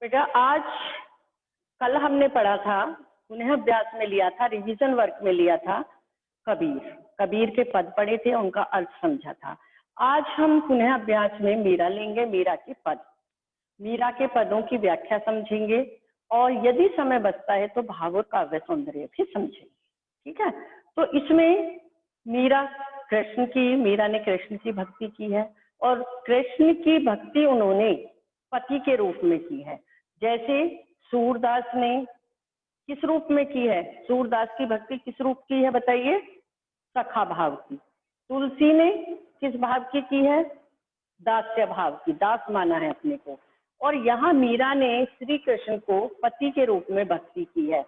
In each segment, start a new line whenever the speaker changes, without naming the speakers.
बेटा आज कल हमने पढ़ा था, पुनः अभ्यास में लिया था, रिवीजन वर्क में लिया था कबीर। कबीर के पद पढ़े थे, उनका अर्थ समझा था। आज हम पुनः अभ्यास में मीरा लेंगे, मीरा के पद, मीरा के पदों की व्याख्या समझेंगे और यदि समय बचता है तो भागवत काव्य सौंदर्य भी समझेंगे। ठीक है, तो इसमें मीरा ने कृष्ण की भक्ति की है और कृष्ण की भक्ति उन्होंने पति के रूप में की है। जैसे सूरदास ने किस रूप में की है? सूरदास की भक्ति किस रूप की है बताइए? सखा भाव की। तुलसी ने किस भाव की है? दास्य भाव की, दास माना है अपने को। और यहाँ मीरा ने श्री कृष्ण को पति के रूप में भक्ति की है,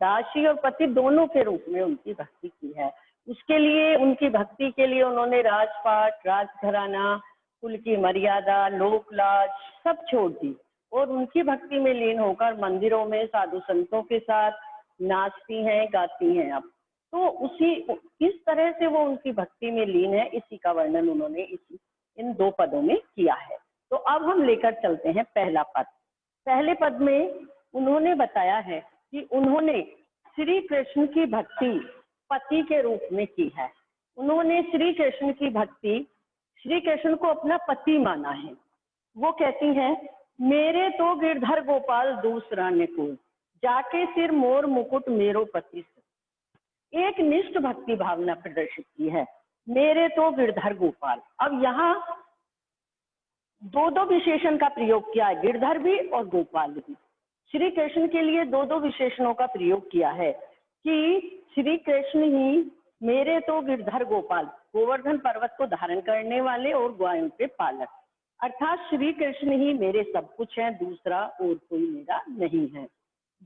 दासी और पति दोनों के रूप में उनकी भक्ति की है। उसके लिए, उनकी भक्ति के लिए उन्होंने राजपाट, राजघराना, कुल की मर्यादा, लोकलाज सब छोड़ दी और उनकी भक्ति में लीन होकर मंदिरों में साधु संतों के साथ नाचती हैं, गाती हैं। अब तो उसी किस तरह से वो उनकी भक्ति में लीन है, इसी का वर्णन उन्होंने इन दो पदों में किया है। तो अब हम लेकर चलते हैं पहला पद। पहले पद में उन्होंने बताया है कि उन्होंने श्री कृष्ण की भक्ति पति के रूप में की है। उन्होंने श्री कृष्ण की भक्ति, श्री कृष्ण को अपना पति माना है। वो कहती हैं, मेरे तो गिरधर गोपाल दूसरा ने कोई, जाके सिर मोर मुकुट मेरो पति से। एक निष्ठ भक्ति भावना प्रदर्शित की है, मेरे तो गिरधर गोपाल। अब यहाँ दो विशेषण का प्रयोग किया है, गिरधर भी और गोपाल भी। श्री कृष्ण के लिए दो विशेषणों का प्रयोग किया है कि श्री कृष्ण ही मेरे तो गिरधर गोपाल, गोवर्धन पर्वत को धारण करने वाले और गायों के पालक, अर्थात श्री कृष्ण ही मेरे सब कुछ है, दूसरा और कोई मेरा नहीं है।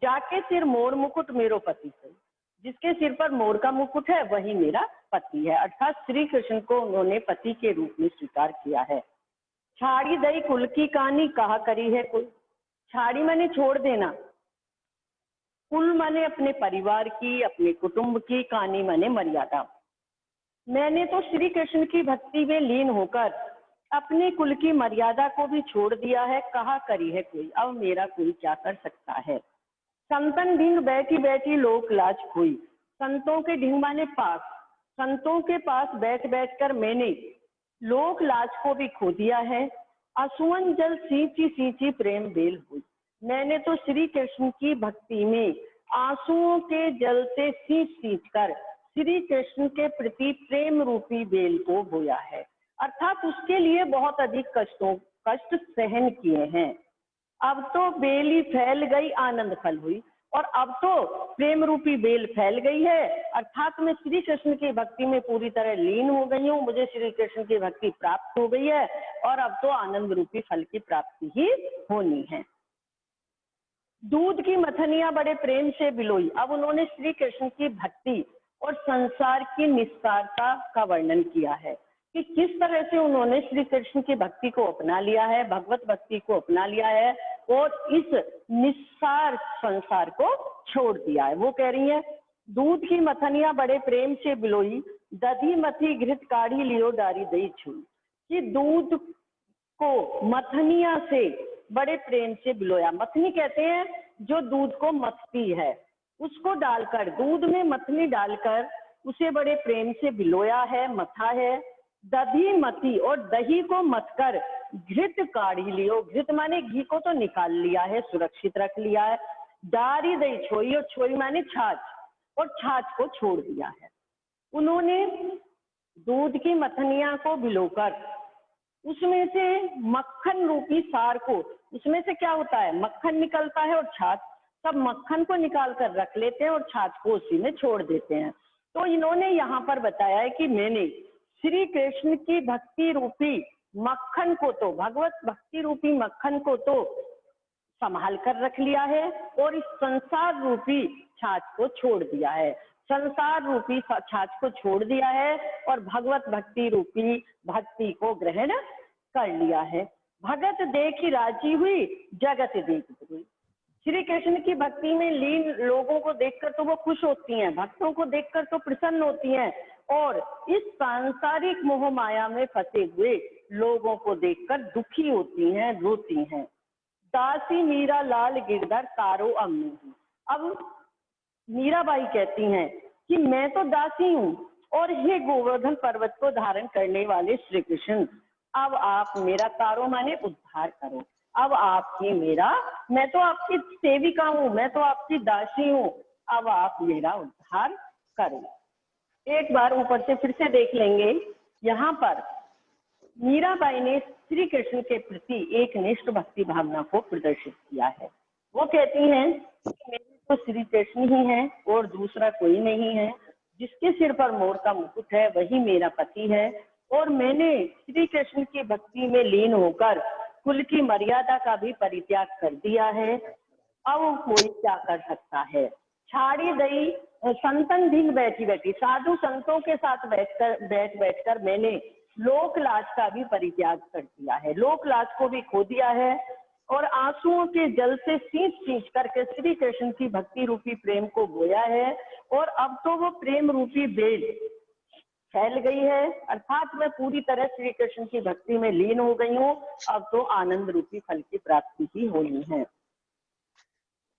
जाके सिर मोर मुकुट मेरो पति से, जिसके सिर पर मोर का मुकुट है वही मेरा पति है, अर्थात श्री कृष्ण को उन्होंने पति के रूप में स्वीकार किया है। छाड़ी दई कुल की कहानी कहा करी है कोई। छाड़ी माने छोड़ देना, कुल माने अपने परिवार की, अपने कुटुंब की, कहानी माने मर्यादा। मैंने तो श्री कृष्ण की भक्ति में लीन होकर अपने कुल की मर्यादा को भी छोड़ दिया है, कहा करी है कोई, अब मेरा कोई क्या कर सकता है। संतन ढींग बैठी बैठी लोक लाज खोई, संतों के ढींग माने पास, संतों के पास बैठ बैठ कर मैंने लोक लाज को भी खो दिया है। असुवन जल सींची सींची प्रेम बेल हुई, मैंने तो श्री कृष्ण की भक्ति में आंसुओं के जल से सींच सींच कर श्री कृष्ण के प्रति प्रेम रूपी बेल को बोया है, अर्थात उसके लिए बहुत अधिक कष्ट सहन किए हैं। अब तो बेली फैल गई आनंद फल हुई, और अब तो प्रेम रूपी बेल फैल गई है, अर्थात मैं श्री कृष्ण की भक्ति में पूरी तरह लीन हो गई हूँ, मुझे श्री कृष्ण की भक्ति प्राप्त हो गई है और अब तो आनंद रूपी फल की प्राप्ति ही होनी है। दूध की मथनिया बड़े प्रेम से बिलोई, अब उन्होंने श्री कृष्ण की भक्ति और संसार की निस्सारता का वर्णन किया है कि किस तरह से उन्होंने श्री कृष्ण की भक्ति को अपना लिया है, भगवत भक्ति को अपना लिया है और इस निस्सार संसार को छोड़ दिया है। वो कह रही है, दूध की मथनिया बड़े प्रेम से बिलोई, दधी मथी घृत काढ़ी लियो डारी दही छुई, कि दूध को मथनिया से बड़े प्रेम से बिलोया। मथनी कहते हैं जो दूध को मथती है, उसको डालकर, दूध में मथनी डालकर उसे बड़े प्रेम से बिलोया है, मथा है। दधी मथी और दही को मथकर घृत काढ़ी लियो, घृत माने घी को तो निकाल लिया है, सुरक्षित रख लिया है। डारी दही छोई, और छोई माने छाछ, और छाछ को छोड़ दिया है। उन्होंने दूध की मथनिया को भिलोकर उसमें से मक्खन रूपी सार को, उसमें से क्या होता है, मक्खन निकलता है और छाछ, सब मक्खन को निकाल कर रख लेते हैं और छाछ को उसी में छोड़ देते हैं। तो इन्होंने यहाँ पर बताया है कि मैंने श्री कृष्ण की भक्ति रूपी मक्खन को तो, भगवत भक्ति रूपी मक्खन को तो संभाल कर रख लिया है और इस संसार रूपी छाछ को छोड़ दिया है, संसार रूपी छाछ को छोड़ दिया है और भगवत भक्ति रूपी भक्ति को ग्रहण कर लिया है। भगत देखी राजी हुई, जगत देख हुई। श्री कृष्ण की भक्ति में लीन लोगों को देखकर तो वो खुश होती हैं, भक्तों को देखकर तो प्रसन्न होती हैं, और इस सांसारिक मोह माया में फंसे हुए लोगों को देखकर दुखी होती हैं, रोती हैं। दासी मीरा लाल गिरधर तारो अमनी। अब मीराबाई कहती हैं कि मैं तो दासी हूँ और हे गोवर्धन पर्वत को धारण करने वाले श्री कृष्ण, अब आप मेरा तारो माने उद्धार करो। अब आप ही मेरा, मैं तो आपकी सेविका हूँ, मैं तो आपकी दासी हूँ, अब आप मेरा उद्धार करो। एक बार ऊपर से फिर से देख लेंगे। यहाँ पर मीराबाई ने श्री कृष्ण के प्रति एक निष्ठ भक्ति भावना को प्रदर्शित किया है। वो कहती हैं कि मेरे तो श्री कृष्ण ही हैं और दूसरा कोई नहीं है, जिसके सिर पर मोर का मुकुट है वही मेरा पति है, और मैंने श्री कृष्ण की भक्ति में लीन होकर कुल की मर्यादा का भी परित्याग कर दिया है। अब कोई क्या कर सकता है। छाड़ी दई संतन धिंग बैठी बैठी, साधु संतों के साथ बैठकर मैंने लोक लाज का भी परित्याग कर दिया है, लोक लाज को भी खो दिया है, और आंसुओं के जल से सींच सींच करके श्री कृष्ण की भक्ति रूपी प्रेम को बोया है, और अब तो वो प्रेम रूपी बेल फैल गई है, अर्थात मैं पूरी तरह श्री कृष्ण की भक्ति में लीन हो गई हूँ। अब तो आनंद रूपी फल की प्राप्ति ही होनी है।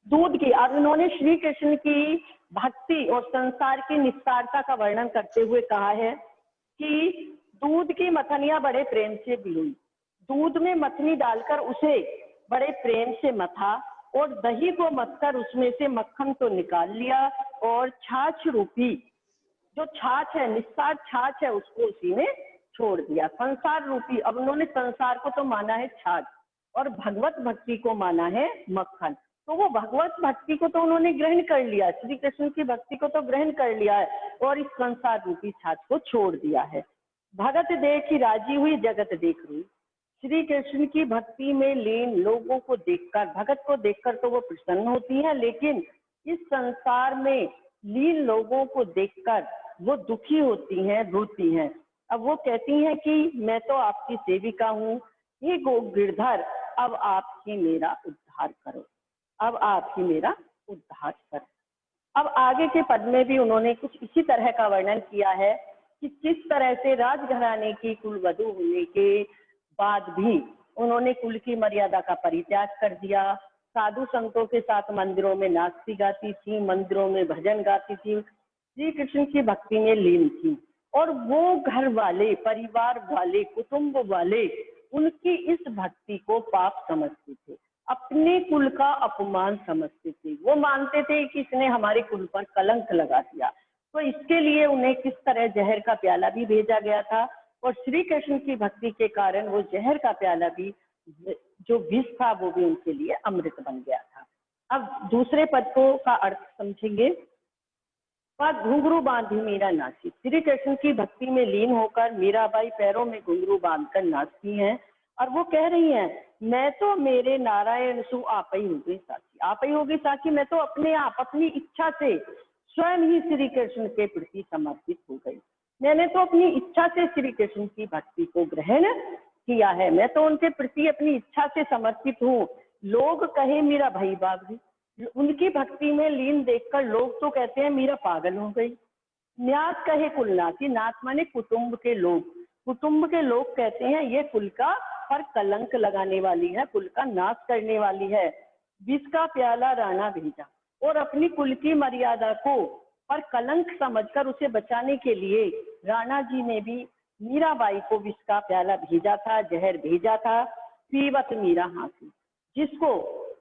दूध की, अब इन्होंने श्री कृष्ण की भक्ति और संसार की निस्तारता का वर्णन करते हुए कहा है कि दूध की मथनियां बड़े प्रेम से बिलोई, दूध में मथनी डालकर उसे बड़े प्रेम से मथा, और दही को मथकर उसमें से मक्खन तो निकाल लिया, और छाछ रूपी जो छाछ है, निस्तार छाछ है, उसको उसी में छोड़ दिया। संसार रूपी, अब उन्होंने संसार को तो माना है छाछ और भगवत भक्ति को माना है मक्खन, तो वो भगवत भक्ति को तो उन्होंने ग्रहण कर लिया, श्री कृष्ण की भक्ति को तो ग्रहण कर लिया है, और इस संसार रूपी छाछ को छोड़ दिया है। भगत देखी राजी हुई जगत देख रही, श्री कृष्ण की भक्ति में लीन लोगों को देखकर, भगत को देखकर तो वो प्रसन्न होती है, लेकिन इस संसार में लीन लोगों को देखकर वो दुखी होती हैं, रोती हैं। अब वो कहती हैं कि मैं तो आपकी सेविका हूँ, हे गो गिरधर, अब आप ही मेरा उद्धार करो, अब आप ही मेरा उद्धार करो। अब आगे के पद में भी उन्होंने कुछ इसी तरह का वर्णन किया है कि किस तरह से राजघराने की कुलवधू होने के बाद भी उन्होंने कुल की मर्यादा का परित्याग कर दिया, साधु संतों के साथ मंदिरों में नाचती गाती थी, मंदिरों में भजन गाती थी, श्री कृष्ण की भक्ति में लीन थी, और वो घर वाले, परिवार वाले, कुटुंब वाले उनकी इस भक्ति को पाप समझते थे, अपने कुल का अपमान समझते थे। वो मानते थे कि इसने हमारे कुल पर कलंक लगा दिया, तो इसके लिए उन्हें किस तरह जहर का प्याला भी भेजा गया था, और श्री कृष्ण की भक्ति के कारण वो जहर का प्याला भी, जो विष था, वो भी उनके लिए अमृत बन गया था। अब दूसरे पद को का अर्थ समझेंगे। घुंघरू बांधी मीरा नाची, श्री कृष्ण की भक्ति में लीन होकर मीराबाई पैरों में घुंघरू बांधकर नाचती हैं, और वो कह रही हैं, मैं तो मेरे नारायण सु आप ही हो गई साखी, आप ही होगी साखी, मैं तो अपने आप अपनी इच्छा से स्वयं ही श्री कृष्ण के प्रति समर्पित हो गई, मैंने तो अपनी इच्छा से श्री कृष्ण की भक्ति को ग्रहण किया है, मैं तो उनके प्रति अपनी इच्छा से समर्पित हूँ। लोग कहे मीरा भाई बाबरी, उनकी भक्ति में लीन देखकर लोग तो कहते हैं मीरा पागल हो गई। न्यास कहे कुलनासी, नाथ माने कुटुंब के लोग, कुटुंब के लोग कहते हैं ये कुल का पर कलंक लगाने वाली है, कुल का नाश करने वाली है। विष का प्याला राणा भेजा, और अपनी कुल की मर्यादा को पर कलंक समझकर उसे बचाने के लिए राणा जी ने भी मीराबाई को विष का प्याला भेजा था, जहर भेजा था। पीवत मीरा हाथी, जिसको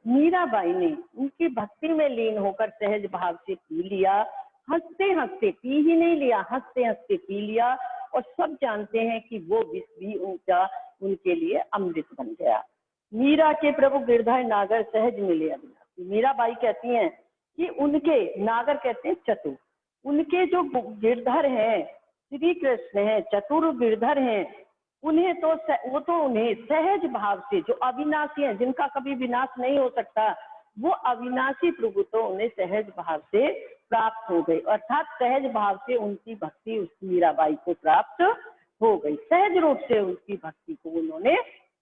मीराबाई ने उनकी भक्ति में लीन होकर सहज भाव से पी लिया, हंसते हंसते, पी ही नहीं लिया, हंसते हंसते पी लिया, और सब जानते हैं कि वो विष भी उनके लिए अमृत बन गया। मीरा के प्रभु गिरधर नागर सहज मिले अविनाशी, मीराबाई कहती हैं कि उनके, नागर कहते हैं चतुर, उनके जो गिरधर हैं श्री कृष्ण हैं, चतुर गिरधर हैं, उन्हें तो वो तो उन्हें सहज भाव से, जो अविनाशी है, जिनका कभी विनाश नहीं हो सकता, वो अविनाशी प्रभु तो उन्हें सहज भाव से प्राप्त हो गई, अर्थात सहज भाव से उनकी भक्ति उस मीराबाई को प्राप्त हो गई, सहज रूप से उनकी भक्ति को उन्होंने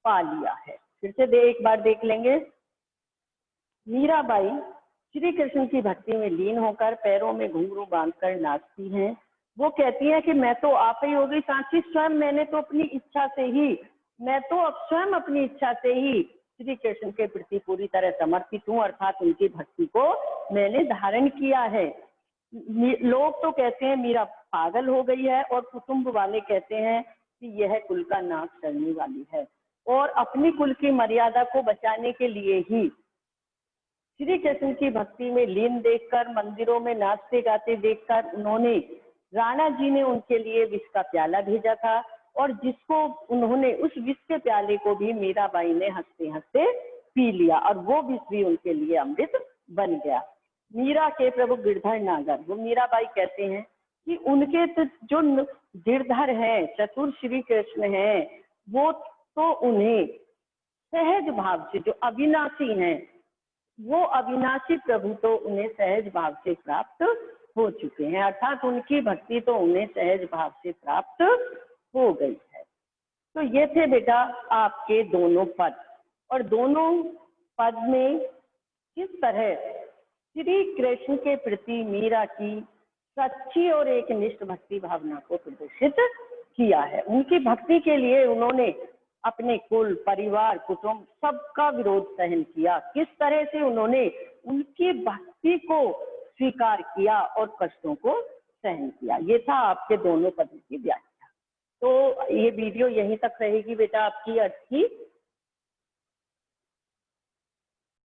पा लिया है। फिर से एक बार देख लेंगे। मीराबाई श्री कृष्ण की भक्ति में लीन होकर पैरों में घुंघरू बांधकर नाचती हैं। वो कहती हैं कि मैं तो आप ही हो गई सांची, स्वयं मैंने तो अपनी इच्छा से ही, मैं तो अब स्वयं अपनी इच्छा से ही श्री कृष्ण के प्रति पूरी तरह समर्पित हूँ, अर्थात उनकी भक्ति को मैंने धारण किया है। लोग तो कहते हैं मीरा पागल हो गई है, और कुटुंब वाले कहते हैं कि यह कुल का नाक करने वाली है, और अपनी कुल की मर्यादा को बचाने के लिए ही श्री कृष्ण की भक्ति में लीन देखकर, मंदिरों में नाचते गाते देखकर उन्होंने, राणा जी ने उनके लिए विष का प्याला भेजा था, और जिसको उन्होंने, उस विष के प्याले को भी मीराबाई ने हंसते हंसते पी लिया, और वो विष भी उनके लिए अमृत बन गया। मीरा के प्रभु गिरधर नागर, वो मीराबाई कहते हैं कि उनके तो जो गिरधर हैं, चतुर श्री कृष्ण हैं, वो तो उन्हें सहज भाव से, जो अविनाशी हैं, वो अविनाशी प्रभु तो उन्हें सहज भाव से प्राप्त हो चुके हैं, अर्थात उनकी भक्ति तो उन्हें सहज भाव से प्राप्त हो गई है। तो ये थे बेटा आपके दोनों पद, और दोनों पद में किस तरह श्री कृष्ण के प्रति मीरा की सच्ची और एक निष्ठ भक्ति भावना को प्रदर्शित किया है। उनकी भक्ति के लिए उन्होंने अपने कुल, परिवार, कुटुंब सबका विरोध सहन किया। किस तरह से उन्होंने उनकी भक्ति को स्वीकार किया और कष्टों को सहन किया, ये था आपके दोनों पदों की व्याख्या। तो ये वीडियो यहीं तक रहेगी बेटा आपकी अर्थ की।